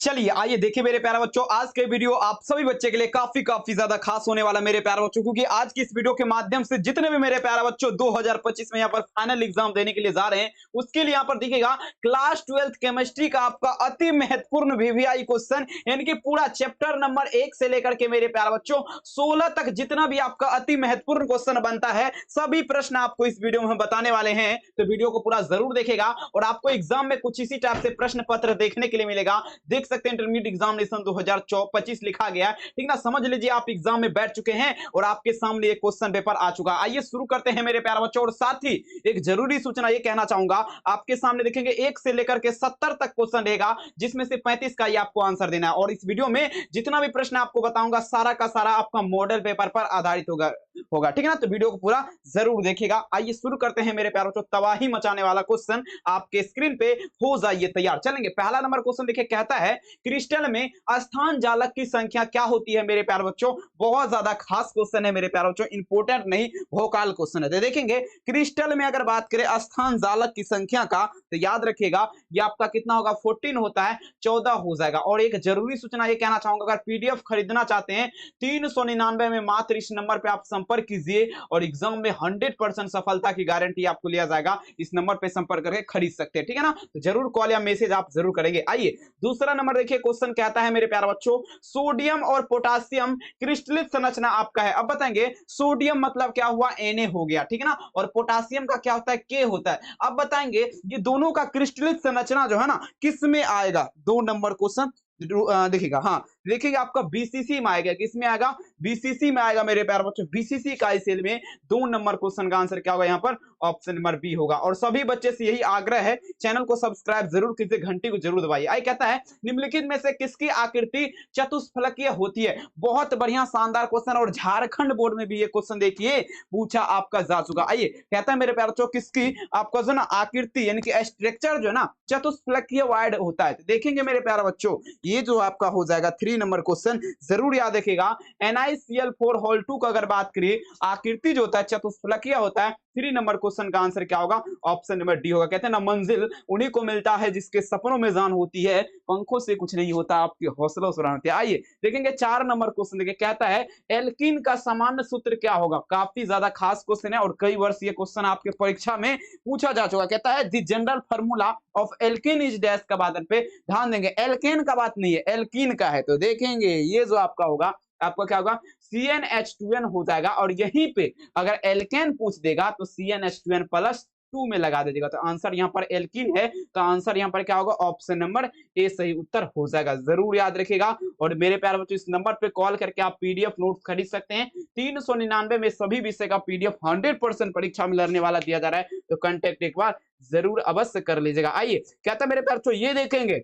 चलिए आइए देखिए मेरे प्यारे बच्चों, आज के वीडियो आप सभी बच्चे के लिए काफी ज्यादा खास होने वाला मेरे प्यारे बच्चों, क्योंकि आज की इस वीडियो के माध्यम से जितने भी मेरे प्यारे बच्चों 2025 में यहाँ पर फाइनल एग्जाम देने के लिए जा रहे हैं, उसके लिए यहाँ पर देखिएगा क्लास 12th केमिस्ट्री का आपका अति महत्वपूर्ण वीवीआई क्वेश्चन, यानी कि पूरा चैप्टर नंबर 1 से लेकर के मेरे प्यारे बच्चों 16 तक जितना भी आपका अति महत्वपूर्ण क्वेश्चन बनता है, सभी प्रश्न आपको इस वीडियो में हम बताने वाले हैं। तो वीडियो को पूरा जरूर देखेगा और आपको एग्जाम में कुछ इसी टाइप से प्रश्न पत्र देखने के लिए मिलेगा। देख सकते हैं इंटरमीडिएट एग्जामिनेशन 2025 लिखा गया है, ठीक ना। समझ लीजिए आप एग्जाम में बैठ चुके हैं और आपके सामने एक क्वेश्चन पेपर आ चुका। आइए शुरू करते हैं मेरे प्यारे बच्चों। और साथ ही एक जरूरी सूचना ये कहना चाहूंगा, आपके सामने देखेंगे 1 से लेकर के 70 तक क्वेश्चन रहेगा, जिसमें से 35 का ही आपको आंसर देना है। और इस वीडियो में जितना भी प्रश्न आपको बताऊंगा सारा का सारा आपका मॉडल पेपर पर आधारित होगा, ठीक है ना। तो वीडियो को पूरा जरूर देखिएगा। आइए शुरू करते हैं मेरे प्यारे बच्चों। तबाही मचाने वाला क्वेश्चन आपके स्क्रीन पे हो जाइए तैयार। चलेंगे पहला नंबर क्वेश्चन देखिए, कहता है क्रिस्टल में स्थान जालक की संख्या क्या होती है मेरे प्यारे बच्चों। बहुत ज्यादा खास क्वेश्चन है मेरे प्यारे बच्चों, इंपोर्टेंट नहीं भोकाल क्वेश्चन है। तो देखेंगे क्रिस्टल में अगर बात करें स्थान जालक की संख्या का, तो याद रखिएगा ये आपका कितना होगा, 14 होता है, 14 हो जाएगा। और एक जरूरी सूचना ये कहना चाहूंगा, अगर पीडीएफ खरीदना चाहते हैं 399 में मात्र इस नंबर पे आप संपर्क कीजिए और एग्जाम में 100% सफलता की गारंटी आपको लिया जाएगा। इस नंबर पे संपर्क करके खरीद सकते हैं, ठीक है ना। तो जरूर कॉल या मैसेज आप जरूर करेंगे। आइए दूसरा नंबर देखिए, क्वेश्चन कहता है मेरे प्यारे बच्चों, सोडियम और पोटासियम क्रिस्टलित संरचना आपका है। अब बताएंगे सोडियम मतलब क्या हुआ, Na हो गया, ठीक है ना। और पोटासियम का क्या होता है, K होता है। अब बताएंगे ये दोनों का क्रिस्टलित संरचना जो है ना किस में आएगा। 2 नंबर क्वेश्चन देखिएगा, हाँ देखिएगा आपका बीसीसी में आएगा। किसमें आएगा, बीसीसी में आएगा मेरे प्यारे बच्चों। बीसीसी का सेल में 2 नंबर क्वेश्चन का आंसर क्या होगा, यहाँ पर ऑप्शन नंबर बी होगा। और सभी बच्चे से यही आग्रह है, चैनल को सब्सक्राइब जरूर कीजिए, घंटी को जरूर दबाइए। आई कहता है निम्नलिखित में से किसकी आकृति चतुष्फलकीय होती है। बहुत बढ़िया शानदार क्वेश्चन, और झारखंड बोर्ड में भी ये क्वेश्चन देखिए पूछा आपका जा चुका। आइए कहता है मेरे प्यारे बच्चों, किसकी आपका जो ना आकृति यानी कि स्ट्रक्चर जो ना चतुष्फलकीय वाइड होता है। देखेंगे मेरे प्यारे बच्चों, ये जो आपका हो जाएगा 3 नंबर क्वेश्चन, जरूर याद रखिएगा। NiCl4 का अगर बात करिए, आकृति जो होता है चतुष्फलकीय होता है। 3 नंबर क्वेश्चन का आंसर क्या होगा, ऑप्शन नंबर डी होगा। कहते हैं ना मंजिल उन्हीं को मिलता है जिसके सपनों में जान होती है, पंखों से कुछ नहीं होता, आपके हौसलों से होती है। आइए देखेंगे 4 नंबर क्वेश्चन देखिए, कहता है एल्कीन का सामान्य सूत्र क्या होगा। काफी ज्यादा खास क्वेश्चन है और कई वर्ष ये क्वेश्चन आपके परीक्षा में पूछा जा चुका। कहता है the general formula of alkene is dash का बात पे ध्यान देंगे, एल्केन का बात नहीं है, एल्कीन का है। तो देखेंगे ये जो आपका होगा, आपका क्या होगा, CnH2n हो जाएगा। और यहीं पे अगर एल्केन पूछ देगा तो CnH2n+2 में लगा दीजिएगा। तो आंसर यहाँ पर एल्कीन है, तो आंसर यहाँ पर क्या होगा, ऑप्शन नंबर ए सही उत्तर हो जाएगा। जरूर याद रखिएगा। और मेरे प्यारे बच्चों, इस नंबर पे कॉल करके आप पीडीएफ नोट्स खरीद सकते हैं। 399 में सभी विषय का पीडीएफ 100% परीक्षा में लड़ने वाला दिया जा रहा है। तो कांटेक्ट एक बार जरूर अवश्य कर लीजिएगा। आइए कहता है मेरे प्यारे बच्चों, ये देखेंगे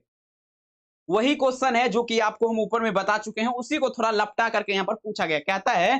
वही क्वेश्चन है जो कि आपको हम ऊपर में बता चुके हैं, उसी को थोड़ा लपटा करके यहाँ पर पूछा गया। कहता है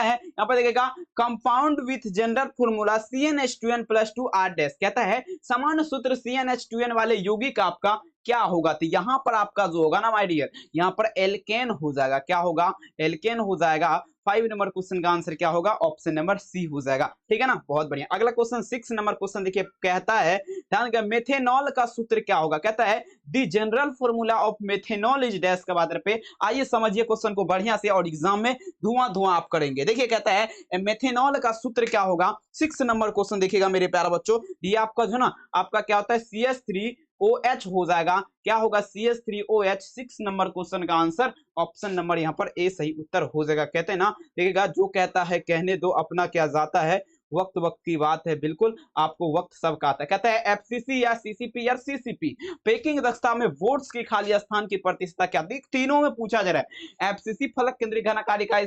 यहाँ पर देखिएगा, compound with general formula CnH2n+2 R dash. कहता है सामान्य सूत्र CnH2n वाले यौगिक आपका क्या होगा। तो यहाँ पर आपका जो होगा ना माय डियर, यहाँ पर एल्केन हो जाएगा। क्या होगा, एल्केन हो जाएगा। 5 नंबर क्वेश्चन का आंसर क्या होगा, ऑप्शन नंबर सी हो जाएगा, ठीक है ना। बहुत बढ़िया। अगला क्वेश्चन 6 नंबर क्वेश्चन देखिए, कहता है ध्यान दें मेथेनॉल का सूत्र क्या होगा। कहता है the general formula of methanol is dash का बात पे। आइए समझिए क्वेश्चन को बढ़िया से, और एग्जाम में धुआं आप करेंगे। देखिए कहता है मेथेनॉल का सूत्र क्या होगा। 6 नंबर क्वेश्चन देखिएगा मेरे प्यारे बच्चों, ये आपका जो ना आपका क्या होता है, CH3OH हो जाएगा। क्या होगा, CH3OH। 6 नंबर क्वेश्चन का आंसर ऑप्शन नंबर यहाँ पर ए सही उत्तर हो जाएगा। कहते हैं ना, देखिएगा जो कहता है कहने दो, अपना क्या जाता है, वक्त वक्त की बात है, बिल्कुल आपको वक्त सबका आता है। कहता है FCC या CCP या CCP पैकिंग दक्षता में वोट्स की खाली स्थान की प्रतिशतता क्या। तीनों में पूछा जा रहा है, FCC फलक केंद्रीय घनाकारी इकाई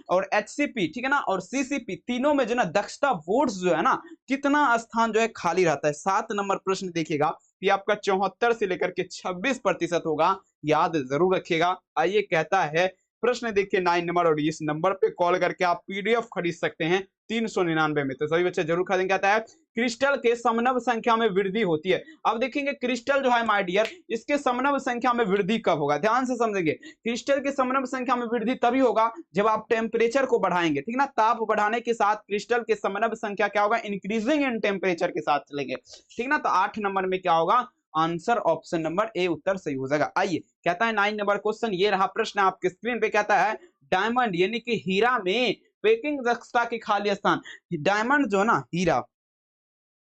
और HCP, ठीक है ना, और CCP, तीनों में जो ना दक्षता वोट्स जो है ना कितना स्थान जो है खाली रहता है। 7 नंबर प्रश्न देखिएगा, ये आपका 74 से लेकर के 26% होगा, याद जरूर रखिएगा। आइए कहता है प्रश्न देखिए 9 नंबर, और इस नंबर पे कॉल करके आप पीडीएफ खरीद सकते हैं 399 में। तो सभी बच्चे जरूर खरीदेंगे। कहता है क्रिस्टल के समनव संख्या में वृद्धि होती है। अब देखेंगे क्रिस्टल जो है माय डियर, इसके समनव संख्या में वृद्धि कब होगा, ध्यान से समझेंगे। क्रिस्टल के समनव संख्या में वृद्धि तभी होगा जब आप टेम्परेचर को बढ़ाएंगे, ठीक ना। ताप बढ़ाने के साथ क्रिस्टल के समनव संख्या क्या होगा, इंक्रीजिंग इन टेम्परेचर के साथ चलेंगे, ठीक ना। तो 8 नंबर में क्या होगा, आंसर ऑप्शन नंबर ए उत्तर सही हो जाएगा। आइए कहता है 9 नंबर क्वेश्चन, ये रहा प्रश्न आपके स्क्रीन पे। कहता है डायमंड यानी कि हीरा में पैकिंग दक्षता की खाली स्थान। डायमंड जो है ना हीरा,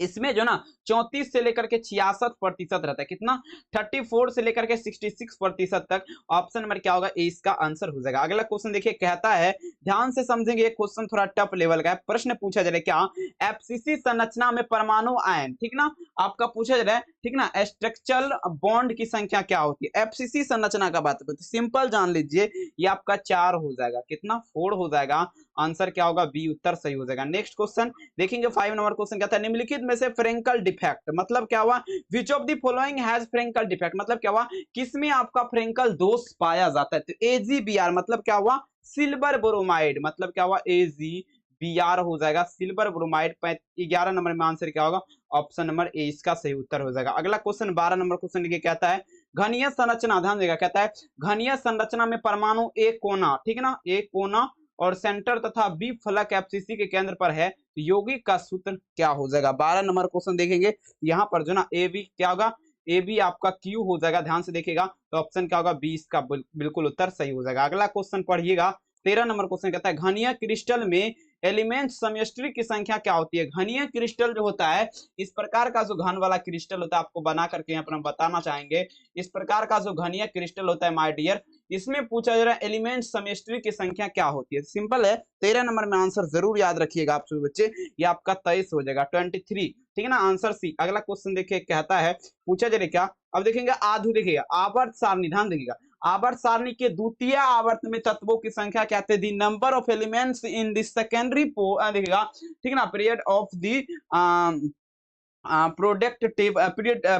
इसमें जो ना 34 से लेकर के 66% रहता है। कितना? 34 से लेकर के 66% तक। ऑप्शन नंबर क्या होगा? ए इसका आंसर हो जाएगा। अगला क्वेश्चन देखिए, कहता है ध्यान से समझेंगे, ये क्वेश्चन थोड़ा टफ लेवल का है। प्रश्न पूछा जा रहा है क्या? एफसीसी संरचना में परमाणु आयन, ठीक ना, आपका पूछा जा रहा है, ठीक ना, स्ट्रक्चरल बॉन्ड की संख्या क्या होती है? एफसीसी संरचना का बात करते, सिंपल जान लीजिए, ये आपका 4 हो जाएगा। कितना? 4 हो जाएगा। आंसर क्या होगा? बी उत्तर सही हो जाएगा। नेक्स्ट क्वेश्चन देखेंगे 5 नंबर क्वेश्चन, कहता है निम्नलिखित में से फ्रेंकल डिफेक्ट मतलब क्या हुआ? Which of the following has Frenkel defect मतलब क्या हुआ? किसमें आपका फ्रेंकल दोष पाया जाता है? तो एजीबीआर मतलब क्या हुआ? सिल्वर ब्रोमाइड मतलब क्या हुआ? एजीबीआर हो जाएगा, सिल्वर ब्रोमाइड। 11 नंबर में आंसर क्या होगा? ऑप्शन नंबर ए इसका सही उत्तर हो जाएगा। अगला क्वेश्चन 12 नंबर क्वेश्चन लिखिए, कहता है घनीय संरचना, ध्यान देगा, कहता है घनीय संरचना में परमाणु ए कोना, ठीक ना, ए कोना और सेंटर तथा बी फलक एफसीसी के केंद्र पर है, यौगिक का सूत्र क्या हो जाएगा? 12 नंबर क्वेश्चन देखेंगे, यहाँ पर जो ना ए बी क्या होगा? ए बी आपका क्यू हो जाएगा। ध्यान से देखिएगा, तो ऑप्शन क्या होगा? बी इसका बिल्कुल उत्तर सही हो जाएगा। अगला क्वेश्चन पढ़िएगा, 13 नंबर क्वेश्चन कहता है घनीय क्रिस्टल में एलिमेंट समष्टि की संख्या क्या होती है? घनीय क्रिस्टल जो होता है, इस प्रकार का जो घन वाला क्रिस्टल होता है, आपको बना करके यहाँ पर हम बताना चाहेंगे, इस प्रकार का जो घनीय क्रिस्टल होता है माय डियर, इसमें पूछा जा रहा है एलिमेंट समष्टि की संख्या क्या होती है? सिंपल है, 13 नंबर में आंसर जरूर याद रखिएगा आप सभी बच्चे, ये आपका 23 हो जाएगा, 23, ठीक है ना, आंसर सी। अगला क्वेश्चन देखिए, कहता है पूछा जा रहा है क्या? अब देखेंगे आधु, देखिएगा आवर्त सारणी, ध्यान देखिएगा, आवर्त सारणी के द्वितीय आवर्त में तत्वों की संख्या कहते हैं the number of elements in the secondary, देखिएगा, ठीक है ना, period of the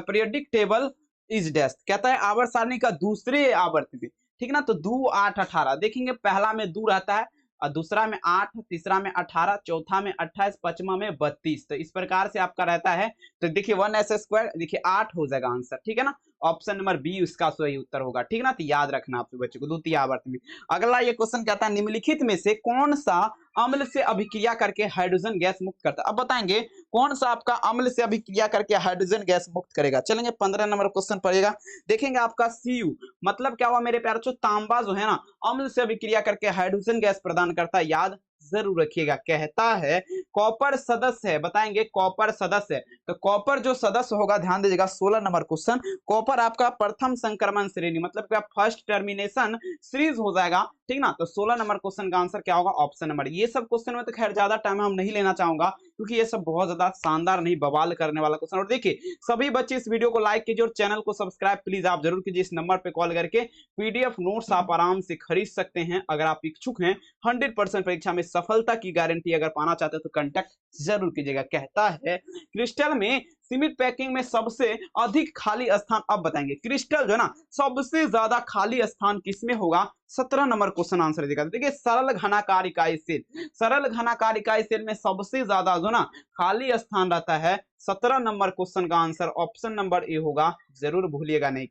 periodic table is dash. कहता है आवर्त सारणी का दूसरे आवर्त में, ठीक ना, तो 2 8 18 देखेंगे, पहला में 2 रहता है और दूसरा में 8, तीसरा में 18, चौथा में 28, पांचवा में 32, तो इस प्रकार से आपका रहता है। तो देखिए 1s², देखिए 8 हो जाएगा आंसर, ठीक है ना, ऑप्शन नंबर बी इसका सही उत्तर होगा, ठीक ना, तो याद रखना आप बच्चों को द्वितीय आवर्त में। अगला ये क्वेश्चन कहता है निम्नलिखित में से कौन सा अम्ल से अभिक्रिया करके हाइड्रोजन गैस मुक्त करता है? अब बताएंगे कौन सा आपका अम्ल से अभिक्रिया करके हाइड्रोजन गैस मुक्त करेगा। चलेंगे 15 नंबर क्वेश्चन पड़ेगा, देखेंगे आपका सीयू मतलब क्या हुआ मेरे प्यारे बच्चों? तांबा जो है ना, अम्ल से अभिक्रिया करके हाइड्रोजन गैस प्रदान करता है, याद जरूर रखिएगा। कहता है कॉपर सदस्य है, बताएंगे कॉपर सदस्य है, तो कॉपर जो सदस्य होगा, ध्यान दीजिएगा 16 नंबर क्वेश्चन, कॉपर आपका प्रथम संक्रमण श्रेणी मतलब क्या? फर्स्ट टर्मिनेशन सीरीज हो जाएगा, ठीक ना, तो 16 नंबर क्वेश्चन का आंसर क्या होगा? Option number. ये सब क्वेश्चन में तो खैर ज्यादा टाइम हम नहीं लेना चाहूंगा, क्योंकि ये सब बहुत ज्यादा शानदार नहीं बवाल करने वाला क्वेश्चन। और देखिए सभी बच्चे इस वीडियो को लाइक कीजिए और चैनल को सब्सक्राइब प्लीज आप जरूर कीजिए। इस नंबर पे कॉल करके पीडीएफ नोट्स आप आराम से खरीद सकते हैं अगर आप इच्छुक हैं। 100% परीक्षा में सफलता की गारंटी अगर पाना चाहते हैं तो कांटेक्ट जरूर कीजिएगा। कहता है क्रिस्टल में सीमित पैकिंग में सबसे अधिक खाली स्थान, अब बताएंगे क्रिस्टल जो ना सबसे ज्यादा खाली स्थान किसमें होगा? 17 नंबर क्वेश्चन आंसर देगा। देखिए सरल घनाकार इकाई सेल, सरल घनाकार इकाई सेल में सबसे ज्यादा जो ना खाली स्थान रहता है। 17 नंबर क्वेश्चन का आंसर ऑप्शन नंबर ए होगा, जरूर भूलिएगा नहीं।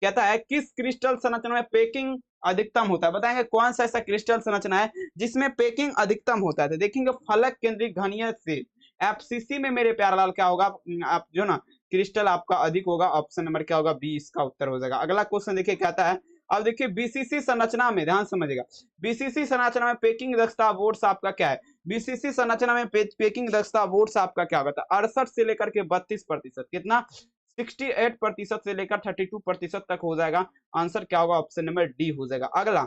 कहता है किस क्रिस्टल संरचना में पैकिंग अधिकतम होता है? बताएंगे कौन सा ऐसा क्रिस्टल संरचना है जिसमें पैकिंग अधिकतम होता है? तो देखेंगे फलक केंद्रित घनीय सेल, एफसीसी में मेरे प्यारे लाल क्या होगा? आप जो ना क्रिस्टल आपका अधिक होगा, ऑप्शन नंबर क्या होगा? बी इसका उत्तर हो जाएगा। अगला क्वेश्चन देखिए, कहता है अब देखिए बीसीसी संरचना में, ध्यान समझिएगा, बीसीसी संरचना में पैकिंग दक्षता वोट्स आपका क्या है? बीसीसी संरचना में पैकिंग दक्षता वोट्स आपका क्या होगा? 68 से लेकर के 32%, कितना? 68% से लेकर 32% तक हो जाएगा। आंसर क्या होगा? ऑप्शन नंबर डी हो जाएगा। अगला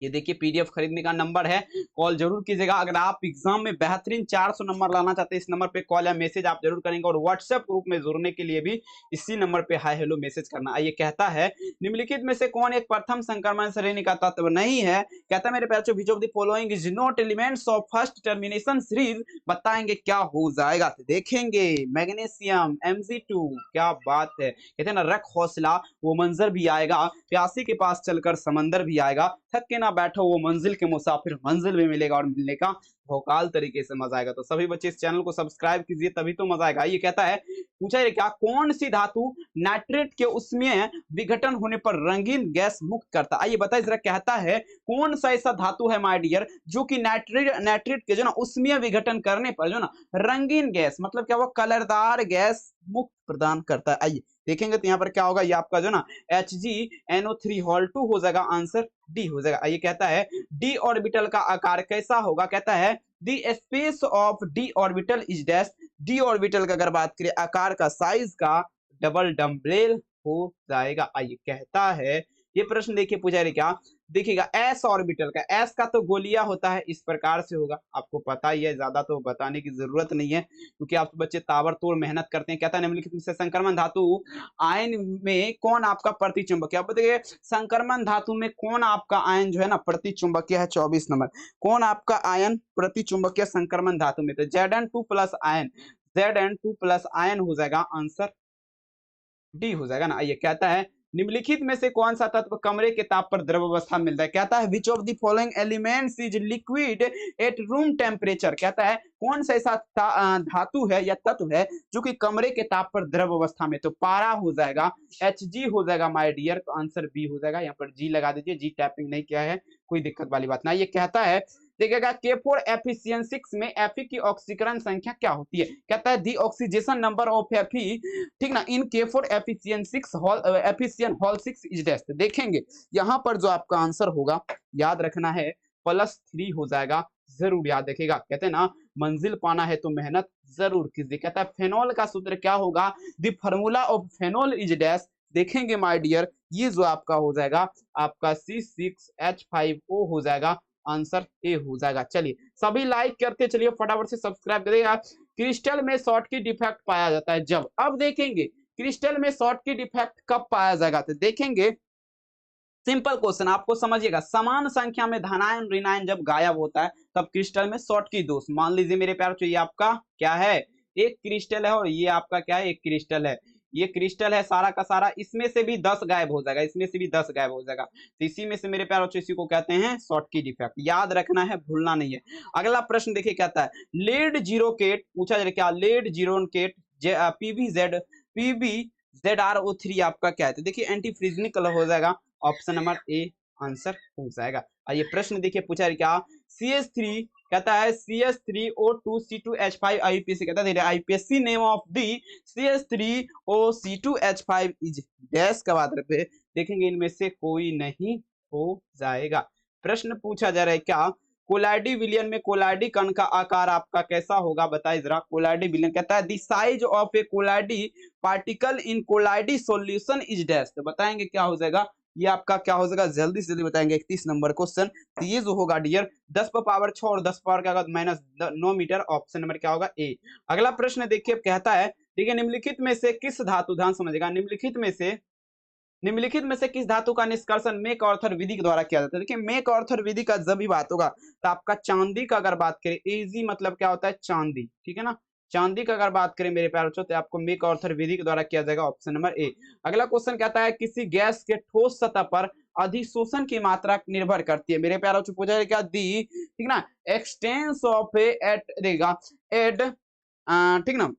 ये देखिए पीडीएफ खरीदने का नंबर है, कॉल जरूर कीजिएगा। अगर आप एग्जाम में बेहतरीन 400 नंबर लाना चाहते हैं, इस नंबर पे कॉल या मैसेज आप जरूर करेंगे और व्हाट्सएप ग्रुप में जुड़ने के लिए भी इसी नंबर पे हाय हेलो मैसेज करना। ये कहता है निम्नलिखित में से कौन एक प्रथम संक्रमण श्रेणी का तत्व नहीं है? कहता है मेरे बच्चों विच of the following is not elements of first termination series, बताएंगे क्या हो जाएगा? तो देखेंगे मैग्नीशियम, Mg2, क्या बात है, कहते हैं ना रख हौसला वो मंजर भी आएगा, प्यासी के पास चलकर समंदर भी आएगा, थक के ना बैठो वो मंजिल के मुसाफिर मंजिल भी मिलेगा और मिलने का भौकाल तरीके से मजा आएगा। तो सभी बच्चे इस चैनल को सब्सक्राइब कीजिए, तभी तो मजा आएगा। ये कहता है, पूछा है क्या, कौन सी धातु नाइट्रेट के उसमें विघटन होने पर रंगीन गैस मुक्त करता है। आइए बताइए जरा, कहता है कौन सा ऐसा धातु है माय डियर जो कि नाइट्रेट के जो ना उसमें विघटन करने पर जो ना रंगीन गैस, मतलब क्या, वो कलरदार गैस मुक्त प्रदान करता है। आइए देखेंगे तो यहाँ पर क्या होगा, ये आपका जो ना HgNO3 हो जाएगा, आंसर डी हो जाएगा। ये कहता है डी ऑर्बिटल का आकार कैसा होगा, कहता है the space of D orbital is dash. D orbital का अगर बात करें आकार का, साइज का, डबल डम्बेल हो जाएगा। आइए कहता है, ये प्रश्न देखिए पूछा है क्या, देखिएगा एस ऑर्बिटल का, एस का तो गोलिया होता है, इस प्रकार से होगा, आपको पता ही है, ज्यादा तो बताने की जरूरत नहीं है क्योंकि आप बच्चे ताबड़तोड़ मेहनत करते हैं। कहता है निम्नलिखित में से संक्रमण धातु आयन में कौन आपका प्रतिचुंबकीय, आप बताइए संक्रमण धातु में कौन आपका आयन जो है ना प्रतिचुंबकीय है। 24 नंबर, कौन आपका आयन प्रतिचुंबकीय संक्रमण धातु में, तो Zn2 plus ion, Zn2 plus ion हो जाएगा, आंसर डी हो जाएगा ना। ये कहता है निम्नलिखित में से कौन सा तत्व कमरे के ताप पर द्रव अवस्था में मिलता है, कहता है विच of the following elements is liquid at room temperature. कहता है कौन सा ऐसा धातु है या तत्व है जो कि कमरे के ताप पर द्रव अवस्था में, तो पारा हो जाएगा, Hg हो जाएगा माय डियर, तो आंसर बी हो जाएगा। यहाँ पर जी लगा दीजिए, जी टैपिंग नहीं किया है, कोई दिक्कत वाली बात ना। ये कहता है देखिएगा K4 Fe6 में Fe की ऑक्सीकरण संख्या क्या होती है, कहता है दी ऑक्सीजेशन नंबर ऑफ Fe, ठीक ना, इन K4 Fe6 whole 6 is dash. देखेंगे यहाँ पर जो आपका आंसर होगा, याद रखना है, +3 हो जाएगा, जरूर याद रखिएगा। कहते हैं ना मंजिल पाना है तो मेहनत जरूर कीजिए। कहता है फेनॉल का सूत्र क्या होगा, the formula of phenol is dash. देखेंगे माय डियर, ये जो आपका हो जाएगा आपका C6H5O हो जाएगा, आंसर ए हो जाएगा। चलिए सभी लाइक करते चलिए, फटाफट से सब्सक्राइब करिएगा। क्रिस्टल में शॉर्ट की डिफेक्ट पाया जाता है जब, अब देखेंगे क्रिस्टल में शॉर्ट की डिफेक्ट कब पाया जाएगा, तो देखेंगे सिंपल क्वेश्चन आपको समझिएगा, समान संख्या में धनायन ऋणायन जब गायब होता है तब क्रिस्टल में शॉर्ट की दोष। मान लीजिए मेरे प्यार, ये आपका क्या है, एक क्रिस्टल है और ये आपका क्या है, एक क्रिस्टल है, ये क्रिस्टल है सारा का सारा, इसमें से भी 10 गायब हो जाएगा, इसमें से भी 10 गायब हो जाएगा, तो इसी में से मेरे प्यार बच्चों इसी को कहते हैं शॉर्ट की डिफेक्ट, याद रखना है, भूलना नहीं है। अगला प्रश्न देखिए, कहता है लेड जीरोकेट, पूछा जाए क्या, लेड जीरोकेट PbZrO3 आपका क्या है, तो देखिए एंटी फ्रिजनिक कलर हो जाएगा, ऑप्शन नंबर ए आंसर हो जाएगा। आइए प्रश्न देखिए, पूछा है क्या, CH3, कहता है CH3O2C2H5 IUPAC, कहता है IUPAC name of the CH3OC2H5 is dash का बात पे, देखेंगे इनमें से कोई नहीं हो जाएगा। प्रश्न पूछा जा रहा है क्या, कोलाइडी विलियन में कोलाइडी कण का आकार आपका कैसा होगा, बताइए जरा। कोलाइडी विलियन, कहता है the size of a colloidal particle in colloidal solution is dash, तो बताएंगे क्या हो जाएगा, ये आपका क्या हो जाएगा, जल्दी से जल्दी बताएंगे। 31 नंबर क्वेश्चन, तो ये जो होगा डियर 10⁻6 और 10 पावर क्या होगा -9 मीटर, ऑप्शन नंबर क्या होगा ए। अगला प्रश्न देखिए, कहता है देखिए निम्नलिखित में से किस धातु, ध्यान समझिएगा, निम्नलिखित में से किस धातु का निष्कर्षण मेक ऑर्थर विधि के द्वारा किया जाता है। देखिए मेक ऑर्थर विधि का जब भी बात होगा तो आपका चांदी का अगर बात करें, एजी मतलब क्या होता है, चांदी, ठीक है ना, चांदी का अगर बात करें मेरे प्यारे बच्चों तो आपको मेक ऑर्थर विधि के द्वारा किया जाएगा, ऑप्शन नंबर ए। अगला क्वेश्चन कहता है किसी गैस के ठोस सतह पर अधिशोषण की मात्रा निर्भर करती है, मेरे प्यारे बच्चों पूछा है क्या, दी, ठीक ना, एक्सटेंस ऑफ एट देगा एड, ठीक ना,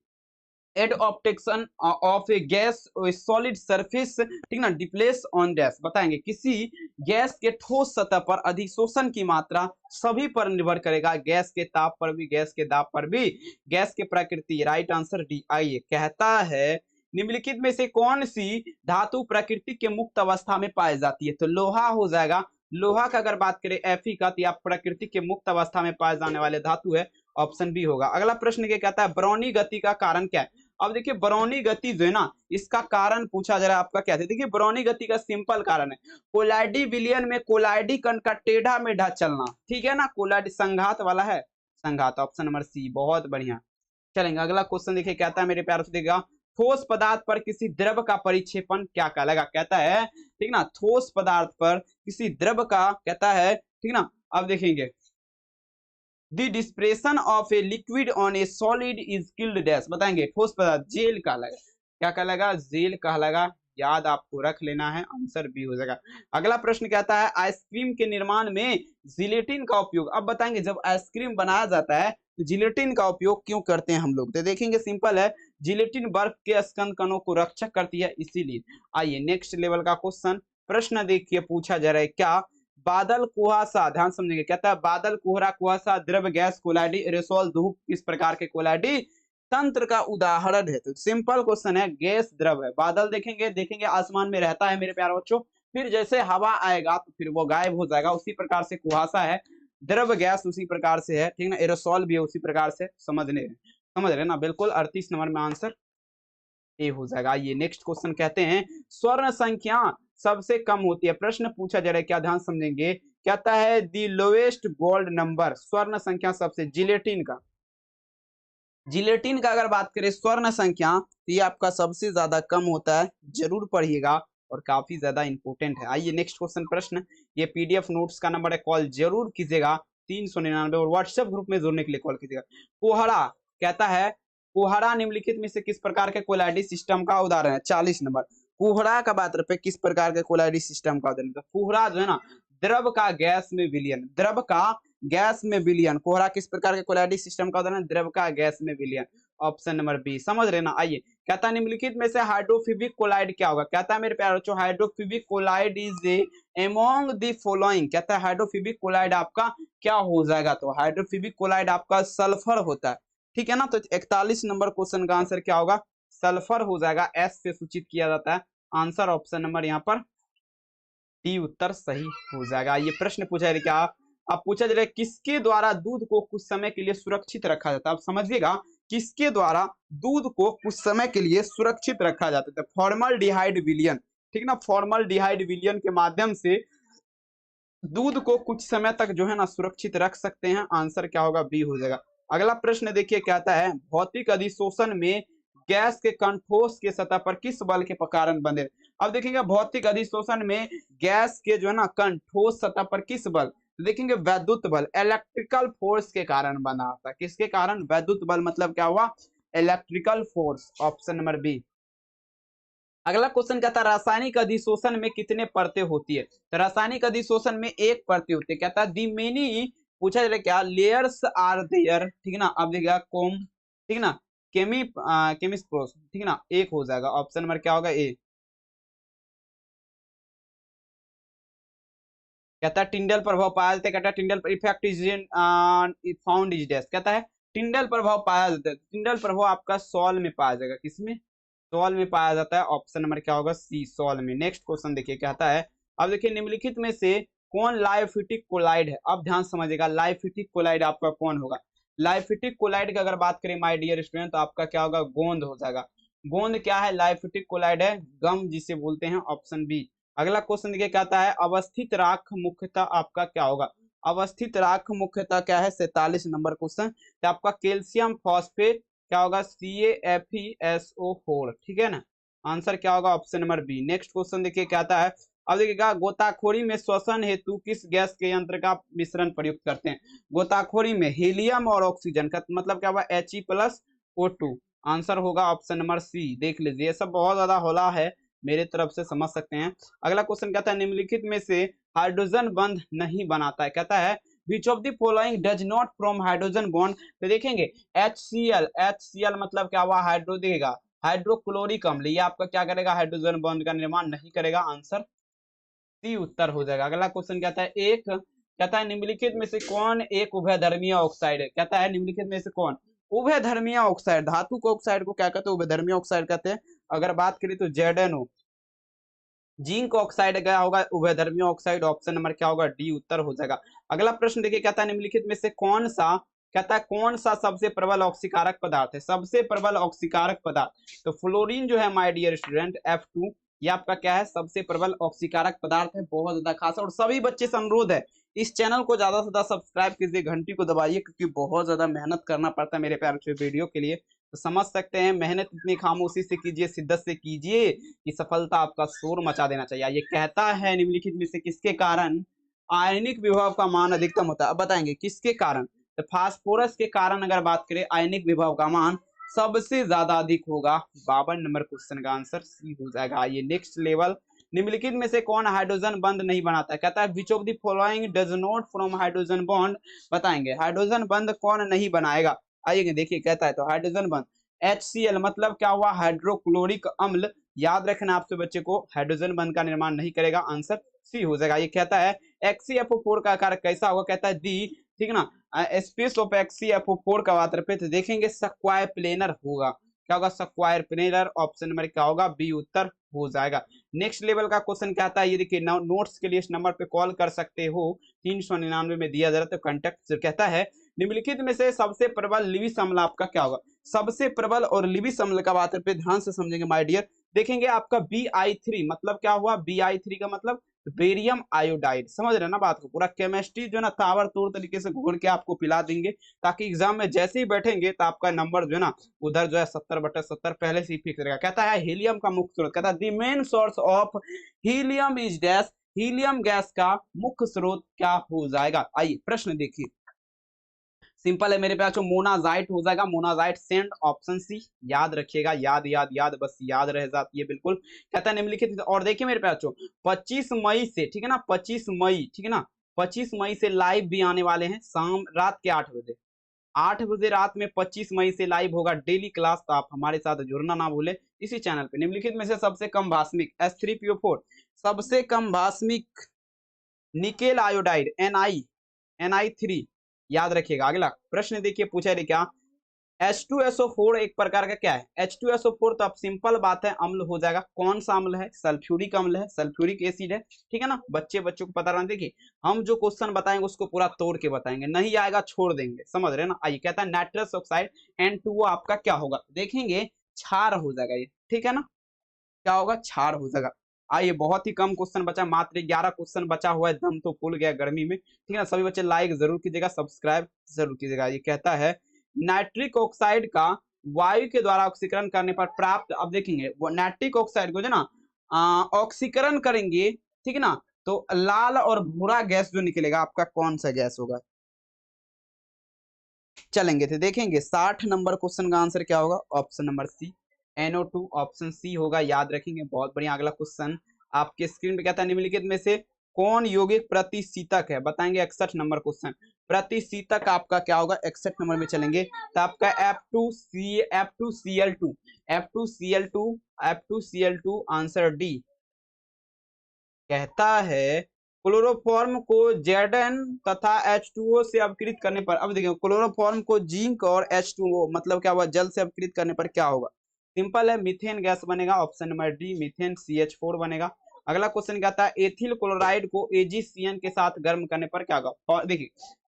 एड ऑप्टेक्शन of a gas solid surface, ठीक ना, डिप्लेस ऑन डैश, बताएंगे किसी गैस के ठोस सतह पर अधिशोषण की मात्रा सभी पर निर्भर करेगा, गैस के ताप पर भी, गैस के दाब पर भी, गैस के प्रकृति, राइट आंसर डी। आइए कहता है निम्नलिखित में से कौन सी धातु प्रकृति के मुक्त अवस्था में पाई जाती है, तो लोहा हो जाएगा। लोहा का अगर बात करें Fe का, तो आप प्रकृति के मुक्त अवस्था में पाए जाने वाले धातु है, ऑप्शन बी होगा। अगला प्रश्न क्या कहता है, ब्राउनी गति का कारण क्या है। अब देखिए ब्राउनी गति जो है ना, इसका कारण पूछा जा रहा है आपका क्या है, देखिए ब्राउनी गति का सिंपल कारण है, कोलाइडी विलियन में कोलाइडी कण का टेढ़ा मेढ़ा चलना, ठीक है ना, कोलाइडी संघात वाला है, संघात, ऑप्शन नंबर सी, बहुत बढ़िया। चलेंगे अगला क्वेश्चन देखिए, कहता है मेरे प्यार से देखिएगा, ठोस पदार्थ पर किसी द्रव का परिक्षेपण क्या कहलाएगा, कहता है ठीक ना, ठोस पदार्थ पर किसी द्रव का, कहता है ठीक ना, अब देखेंगे the depression of a liquid on A solid is killed dash, बताएंगे ठोस पदार्थ जेल कहलाएगा, क्या कहलाएगा, जेल कहलाएगा, याद आपको रख लेना है, आंसर बी हो जाएगा। अगला प्रश्न कहता है आइसक्रीम के निर्माण में जिलेटिन का उपयोग। अब बताएंगे जब आइसक्रीम बनाया जाता है तो जिलेटिन का उपयोग क्यों करते हैं हम लोग, तो देखेंगे सिंपल है, जिलेटिन बर्फ के स्कंद कणों को रक्षक करती है इसीलिए। आइए नेक्स्ट लेवल का क्वेश्चन, प्रश्न देखिए पूछा जा रहा है क्या, बादल कुहासा, ध्यान समझेंगे, कहता है बादल कोहरा कुहासा द्रव गैस कोलाइडी एरोसोल धूप किस प्रकार के कोलाइडी तंत्र का उदाहरण है। तो सिंपल क्वेश्चन है, गैस द्रव है, बादल देखेंगे आसमान में रहता है मेरे प्यारे बच्चों, फिर जैसे हवा आएगा तो फिर वो गायब हो जाएगा, उसी प्रकार से कुहासा है, द्रव गैस उसी प्रकार से है, ठीक ना, एरोसोल भी है उसी प्रकार से, समझ रहे ना, बिल्कुल 38 नंबर में आंसर ए हो जाएगा। ये नेक्स्ट क्वेश्चन कहते हैं स्वर्ण संख्या सबसे कम होती है, प्रश्न पूछा जा रहा है क्या, ध्यान समझेंगे, कहता है दी लोएस्ट गोल्ड नंबर, स्वर्ण संख्या सबसे, जिलेटिन का अगर बात करें स्वर्ण संख्या तो ये आपका सबसे ज्यादा कम होता है, जरूर पढ़िएगा और काफी ज्यादा इंपॉर्टेंट है। आइए नेक्स्ट क्वेश्चन प्रश्न, ये पीडीएफ नोट्स का नंबर है, कॉल जरूर कीजिएगा 399 और व्हाट्सएप ग्रुप में जुड़ने के लिए कॉल कीजिएगा। कोहरा कहता है कोहरा निम्नलिखित में से किस प्रकार के कोलाइडी सिस्टम का उदाहरण है, 40 नंबर। कोहरा का बात पे किस प्रकार के कोलाइडी सिस्टम का उदाहरण, कोहरा जो है ना द्रव का गैस में विलयन, द्रव का गैस में विलयन, कोहरा किस प्रकार के कोलाइडी सिस्टम का उदाहरण, द्रव का गैस में विलयन, ऑप्शन नंबर बी, समझ रहे ना। आइए कहता है निम्नलिखित में से हाइड्रोफोबिक कोलाइड क्या होगा, कहता है मेरे प्यारे बच्चों hydrophobic colloid is among the following, कहता है हाइड्रोफोबिक कोलाइड आपका क्या हो जाएगा, तो हाइड्रोफोबिक कोलाइड आपका सल्फर होता है, ठीक है ना। तो 41 नंबर क्वेश्चन का आंसर क्या होगा, सल्फर हो जाएगा, एस से सूचित किया जाता है, आंसर ऑप्शन नंबर यहाँ पर डी उत्तर सही हो जाएगा। ये प्रश्न पूछा है क्या, अब पूछा जा रहा है किसके द्वारा दूध को कुछ समय के लिए सुरक्षित रखा जाता है, आप समझिएगा किसके द्वारा दूध को कुछ समय के लिए सुरक्षित रखा जाता है, फॉर्मलडिहाइड विलयन, ठीक ना, फॉर्मलडिहाइड विलयन के माध्यम से दूध को कुछ समय तक जो है ना सुरक्षित रख सकते हैं, आंसर क्या होगा, बी हो जाएगा। अगला प्रश्न देखिए कहता है भौतिक अधिशोषण में गैस के कण ठोस के सतह पर किस बल के कारण बंधे, अब देखेंगे भौतिक अधिशोषण में गैस के जो है ना कण ठोस सतह पर किस बल, देखेंगे वैद्युत बल, इलेक्ट्रिकल फोर्स के कारण बना था, किसके कारण, वैद्युत बल, मतलब क्या हुआ, electrical force, option number B. अगला क्वेश्चन कहता है रासायनिक अधिशोषण में कितने परतें होती है, तो रासायनिक अधिशोषण में एक परतें होती है, कहता है दी मेनी, पूछा जा रहा है क्या, लेयर्स आर देयर, ठीक है ना, अब देखिएगा कोम, ठीक है ना, केमिस्प्रोस, ठीक है ना, एक हो जाएगा, ऑप्शन नंबर क्या होगा, ए। कहता है टिंडल प्रभाव पाया जाता है, कहता है Tyndall effect is found is dash, कहता है टिंडल प्रभाव पाया जाता है, टिंडल प्रभाव आपका सॉल में पाया जाएगा, किसमें, सॉल में पाया जाता है, ऑप्शन नंबर क्या होगा, सी, सॉल में। नेक्स्ट क्वेश्चन देखिए कहता है, अब देखिए निम्नलिखित में से कौन लाइफिटिक कोलाइड है, अब ध्यान समझिएगा लाइफिटिक कोलाइड आपका कौन होगा, लाइफिटिक कोलाइड का अगर बात करें माय डियर स्टूडेंट तो आपका क्या होगा, गोंद हो जाएगा, गोंद क्या है, लाइफिटिक कोलाइड है, गम जिसे बोलते हैं, ऑप्शन बी। अगला क्वेश्चन देखिए कहता है अवस्थित राख मुख्यतः आपका क्या होगा, अवस्थित राख मुख्यतः क्या है, 47 नंबर क्वेश्चन, तो आपका कैल्शियम फॉस्फेट क्या होगा, CaFeSO4, ठीक है ना, आंसर क्या होगा, option number B. Next question देखिए कहता है, अब देखिएगा गोताखोरी में श्वसन हेतु किस गैस के यंत्र का मिश्रण प्रयुक्त करते हैं, गोताखोरी में हीलियम और ऑक्सीजन का मतलब क्या हुआ, He+O2, आंसर होगा ऑप्शन नंबर सी। देख लीजिए ये सब बहुत ज्यादा होला है, मेरे तरफ से समझ सकते हैं। अगला क्वेश्चन कहता है निम्नलिखित में से हाइड्रोजन बंध नहीं बनाता है, कहता है विच of the following does not form hydrogen bond, तो देखेंगे HCl मतलब क्या हुआ, हाइड्रो, देगा हाइड्रोक्लोरिक अम्ल, ये आपका क्या करेगा, हाइड्रोजन बॉन्ड का निर्माण नहीं करेगा, आंसर सी उत्तर हो जाएगा। अगला क्वेश्चन कहता है कहता है निम्नलिखित में से कौन एक उभयधर्मीय ऑक्साइड है, कहता है निम्नलिखित में से कौन उभयधर्मीय ऑक्साइड, धातु को ऑक्साइड को क्या कहते हैं, उभयधर्मीय ऑक्साइड कहते हैं। अगर बात करें तो ZnO, जिंक ऑक्साइड क्या होगा, उभयधर्मीय ऑक्साइड, ऑप्शन नंबर क्या होगा, डी उत्तर हो जाएगा। अगला प्रश्न देखिए कहता है निम्नलिखित में से कौन सा, कहता है कौन सा सबसे प्रबल ऑक्सीकारक पदार्थ है, सबसे प्रबल ऑक्सीकारक पदार्थ, तो फ्लोरीन जो है माय डियर स्टूडेंट F2, ये आपका क्या है, सबसे प्रबल ऑक्सीकारक पदार्थ है, बहुत ज्यादा खास है। और सभी बच्चे से अनुरोध है इस चैनल को ज्यादा से ज्यादा सब्सक्राइब कीजिए, घंटी को दबाइए, क्योंकि बहुत ज्यादा मेहनत करना पड़ता है मेरे प्यारे बच्चों वीडियो के लिए, तो समझ सकते हैं मेहनत इतनी खामोशी से कीजिए, शिद्दत से कीजिए कि सफलता आपका शोर मचा देना चाहिए। ये कहता है निम्नलिखित में से किसके कारण आयनिक विभव का मान अधिकतम होता है, अब बताएंगे किसके कारण, तो फास्फोरस के कारण अगर बात करें आयनिक विभव का मान सबसे ज्यादा अधिक होगा। 52 नंबर क्वेश्चन का आंसर सी हो जाएगा। ये नेक्स्ट लेवल, निम्नलिखित में से कौन हाइड्रोजन बंद नहीं बनाता है? कहता है विच of the following does not from hydrogen bond, बताएंगे हाइड्रोजन बंद कौन नहीं बनाएगा। आइए देखिए, कहता है तो हाइड्रोजन बंद HCl मतलब क्या हुआ, हाइड्रोक्लोरिक अम्ल। याद रखना आपसे बच्चे को, हाइड्रोजन बंद का निर्माण नहीं करेगा, आंसर सी हो जाएगा। ये कहता है XeFO4 का आकार कैसा होगा, कहता है दी, ठीक है ना, स्पेस ऑफ XeFO4 का वात्रपित देखेंगे स्क्वायर प्लेनर होगा। क्या होगा, स्क्वायर प्लेनर। ऑप्शन नंबर क्या होगा, बी उत्तर हो जाएगा। नेक्स्ट लेवल का क्वेश्चन क्या आता है, ये देखिए, नोट्स के लिए इस नंबर पे कॉल कर सकते हो, 399 में दिया जा रहा है, तो कांटेक्ट। कहता है निम्नलिखित में से सबसे प्रबल लिविस अम्ल आपका क्या होगा। सबसे प्रबल और लिविस अम्ल का बात पे ध्यान से समझेंगे माय डियर। देखेंगे आपका Bi3 मतलब क्या हुआ, Bi3 का मतलब बेरियम आयोडाइड। समझ रहे ना बात को, पूरा केमिस्ट्री जो है ना ताबड़तोड़ तरीके से घोल के आपको पिला देंगे, ताकि एग्जाम में जैसे ही बैठेंगे तो आपका नंबर जो है ना उधर जो है 70/70 पहले से ही फिक्स रहेगा। कहता है हीलियम का मुख्य स्रोत, कहता है the main source of helium is dash, helium gas का मुख्य स्रोत क्या हो जाएगा। आइए प्रश्न देखिए, सिंपल है मेरे पास, मोनाजाइट हो जाएगा, मोनाजाइट सेंड, ऑप्शन सी। याद रखिएगा, याद याद याद, बस याद रह जाती है बिल्कुल। कहता है निम्नलिखित, और देखिए मेरे पास 25 मई से, ठीक है ना, 25 मई, ठीक है ना, 25 मई से लाइव भी आने वाले हैं, शाम रात के 8 बजे, 8 बजे रात में 25 मई से लाइव होगा डेली क्लास, तो आप हमारे साथ जुड़ना ना भूले इसी चैनल पे। निम्नलिखित में से सबसे कम भास्मिक H3PO4, सबसे कम भास्मिक निकेल आयोडाइड Ni3, याद रखिएगा। अगला प्रश्न देखिए, पूछा रे क्या, H2SO4 एक प्रकार का क्या है, H2SO4 तो अब सिंपल बात है, अम्ल हो जाएगा। कौन सा अम्ल है, सल्फ्यूरिक अम्ल है, सल्फ्यूरिक एसिड है, ठीक है ना। बच्चों को पता रहना। देखिए हम जो क्वेश्चन बताएंगे उसको पूरा तोड़ के बताएंगे, नहीं आएगा छोड़ देंगे, समझ रहे ना। आइए, कहता है नाइट्रस ऑक्साइड N2O आपका क्या होगा, देखेंगे क्षार हो जाएगा ये, ठीक है ना, क्या होगा, क्षार हो जाएगा। आइए, बहुत ही कम क्वेश्चन बचा, मात्र 11 क्वेश्चन बचा हुआ है, दम तो फूल गया गर्मी में, ठीक है ना। सभी बच्चे लाइक जरूर कीजिएगा, सब्सक्राइब जरूर कीजिएगा। ये कहता है नाइट्रिक ऑक्साइड का वायु के द्वारा ऑक्सीकरण करने पर प्राप्त, अब देखेंगे वो नाइट्रिक ऑक्साइड को जो ना ऑक्सीकरण करेंगे, ठीक है ना, तो लाल और भूरा गैस जो निकलेगा आपका कौन सा गैस होगा। चलेंगे तो देखेंगे 60 नंबर क्वेश्चन का आंसर क्या होगा, option number C NO2, option C होगा, याद रखेंगे। बहुत बढ़िया। अगला क्वेश्चन आपके स्क्रीन पे कहता है निम्नलिखित में से कौन यौगिक प्रतिशीतक है, बताएंगे 61 नंबर क्वेश्चन। प्रतिशीतक आपका क्या होगा, 61 नंबर में चलेंगे तो आपका F2Cl2 आंसर डी। कहता है क्लोरोफॉर्म को Zn तथा H2O से अपकृत करने पर, अब देखिए क्लोरोफॉर्म को जिंक और H2O मतलब क्या हुआ, जल से अपकृत करने पर क्या होगा, सिंपल है, मीथेन गैस बनेगा, option number D, methane CH4 बनेगा। अगला क्वेश्चन कहता है एथिल क्लोराइड को AgCN के साथ गर्म करने पर क्या होगा। और देखिए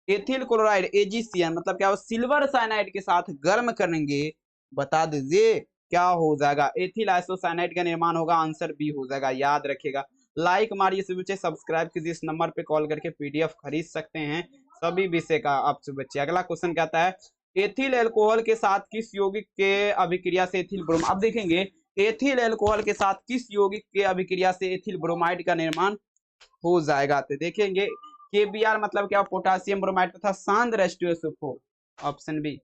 एथिल क्लोराइड AgCN मतलब क्या होगा, सिल्वर साइनाइड के साथ गर्म करेंगे, बता दीजिए क्या हो जाएगा, एथिल आइसोसाइनाइड का निर्माण होगा, आंसर बी हो जाएगा। याद रखिएगा, लाइक मारिए सभी बच्चे, सब्सक्राइब कीजिए, इस नंबर पे कॉल करके PDF खरीद सकते हैं सभी विषय का आप सब बच्चे। अगला क्वेश्चन कहता है एथिल अल्कोहल के साथ किस यौगिक के अभिक्रिया से एथिल ब्रोम, अब देखेंगे एथिल अल्कोहल के साथ किस यौगिक के अभिक्रिया से एथिल ब्रोमाइड का निर्माण हो जाएगा, तो देखेंगे KBr मतलब क्या, पोटासियम ब्रोमाइड तथा सांद्र H2SO4, ऑप्शन बी।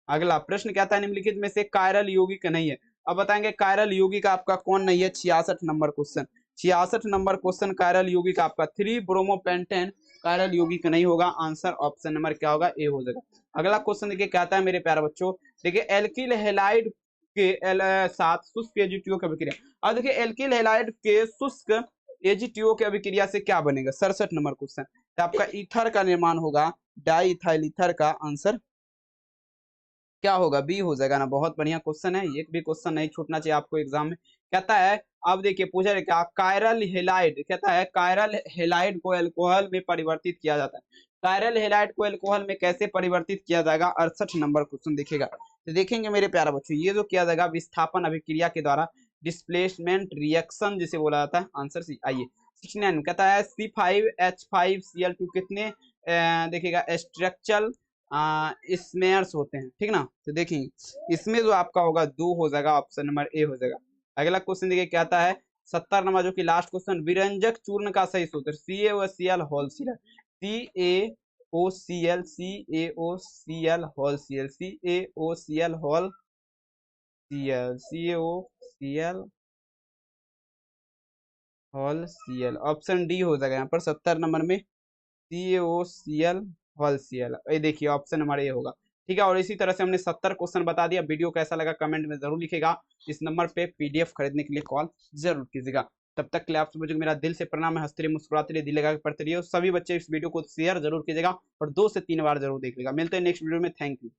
अगला प्रश्न कहता है निम्नलिखित में से कायरल यौगिक नहीं है, अब बताएंगे कायरल यौगिक आपका कौन नहीं है। 66 number question, 66 number question, chiral यौगिक आपका 3 ब्रोमोपेंटेन कायरल यौगिक नहीं होगा, आंसर ऑप्शन नंबर क्या होगा, ए हो जाएगा। अगला क्वेश्चन देखिए, कहता है मेरे प्यारे बच्चों, देखिए एल्किल हैलाइड के साथ शुष्क AgTO की अभिक्रिया, अब देखिए एल्किल हैलाइड के शुष्क AgTO की अभिक्रिया से क्या बनेगा, 67 नंबर क्वेश्चन, तो आपका ईथर का निर्माण होगा, डाई इथाइल ईथर का, आंसर क्या होगा, बी हो जाएगा ना। बहुत बढ़िया क्वेश्चन है, एक भी क्वेश्चन नहीं छूटना चाहिए आपको एग्जाम में। कहता है अब देखिए पूछा क्या, कायरल हेलाइड, कहता है कायरल हेलाइड को अल्कोहल में परिवर्तित किया जाता है, कायरल हेलाइड को अल्कोहल में कैसे परिवर्तित किया जाएगा, 68 नंबर क्वेश्चन देखिएगा। तो देखेंगे मेरे प्यारा बच्चों, ये जो किया जाएगा विस्थापन अभिक्रिया के द्वारा, डिस्प्लेसमेंट रिएक्शन जिसे बोला जाता है, आंसर सी। आइए 69 कहता है C5H5Cl2 कितने देखिएगा स्ट्रक्चरल स्मेयर्स होते हैं, ठीक ना। तो देखिए इसमें जो आपका होगा 2 हो जाएगा, ऑप्शन नंबर ए हो जाएगा। अगला क्वेश्चन देखिए कहता है 70 नंबर जो कि लास्ट क्वेश्चन, विरंजक चूर्ण का सही सूत्र CaOCl होल सीलर, O C L, C A O C L whole C L, C A O C L whole C L, C A O C L whole C L. Option D हो जाएगा यहाँ पर 70 number में, C A O C L whole C L. ये देखिए option हमारा ये होगा। ठीक है, और इसी तरह से हमने 70 क्वेश्चन बता दिया। वीडियो कैसा लगा कमेंट में जरूर लिखेगा। इस नंबर पे पीडीएफ खरीदने के लिए कॉल जरूर कीजिएगा। तब तक के लिए आप सभी को मेरा दिल से प्रणाम है। हंसते रहिए, मुस्कुराते रहिए, दिल लगा के पढ़ते रहिए। सभी बच्चे इस वीडियो को शेयर जरूर कीजिएगा और 2 से 3 बार जरूर देखिएगा। मिलते हैं नेक्स्ट वीडियो में। Thank you.